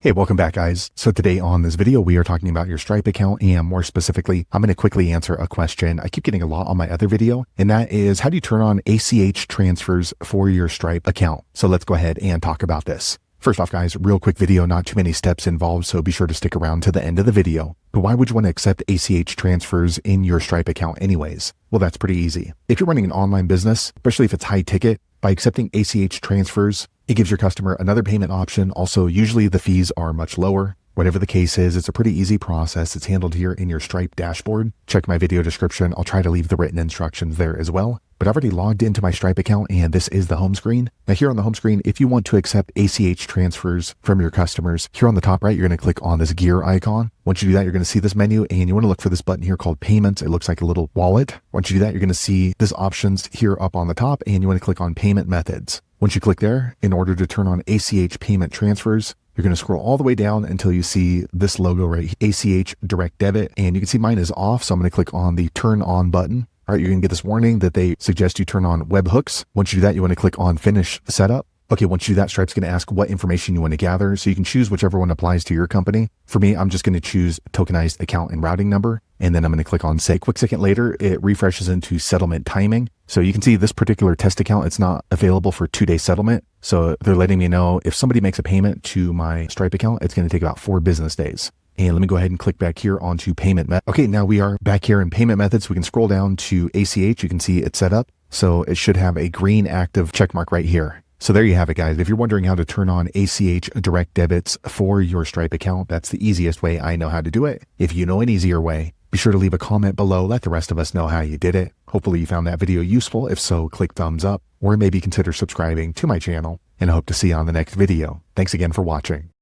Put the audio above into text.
Hey, welcome back guys. So today on this video, we are talking about your Stripe account, and more specifically, I'm going to quickly answer a question I keep getting a lot on my other video, and that is how do you turn on ACH transfers for your Stripe account? So let's go ahead and talk about this. First off guys, real quick video, not too many steps involved, so be sure to stick around to the end of the video. But why would you want to accept ACH transfers in your Stripe account anyways? Well, that's pretty easy. If you're running an online business, especially if it's high ticket, by accepting ACH transfers, it gives your customer another payment option. Also, usually the fees are much lower. Whatever the case is, it's a pretty easy process. It's handled here in your Stripe dashboard. Check my video description. I'll try to leave the written instructions there as well. But I've already logged into my Stripe account, and this is the home screen. Now here on the home screen, if you want to accept ACH transfers from your customers, here on the top right, you're going to click on this gear icon. Once you do that, you're going to see this menu, and you want to look for this button here called Payments. It looks like a little wallet. Once you do that, you're going to see this options here up on the top, and you want to click on Payment Methods. Once you click there, in order to turn on ACH payment transfers, you're going to scroll all the way down until you see this logo right, ACH Direct Debit, and you can see mine is off, so I'm going to click on the Turn On button. All right, you're going to get this warning that they suggest you turn on webhooks. Once you do that, you want to click on Finish Setup. Okay, once you do that, Stripe's going to ask what information you want to gather, so you can choose whichever one applies to your company. For me, I'm just going to choose tokenized account and routing number, and then I'm going to click on Save. Quick second later, it refreshes into settlement timing. So you can see this particular test account, it's not available for 2-day settlement. So they're letting me know if somebody makes a payment to my Stripe account, it's going to take about 4 business days. And let me go ahead and click back here onto payment method. Okay, now we are back here in payment methods. We can scroll down to ACH. You can see it's set up. So it should have a green active check mark right here. So there you have it, guys. If you're wondering how to turn on ACH direct debits for your Stripe account, that's the easiest way I know how to do it. If you know an easier way, be sure to leave a comment below. Let the rest of us know how you did it. Hopefully you found that video useful. If so, click thumbs up or maybe consider subscribing to my channel, and I hope to see you on the next video. Thanks again for watching.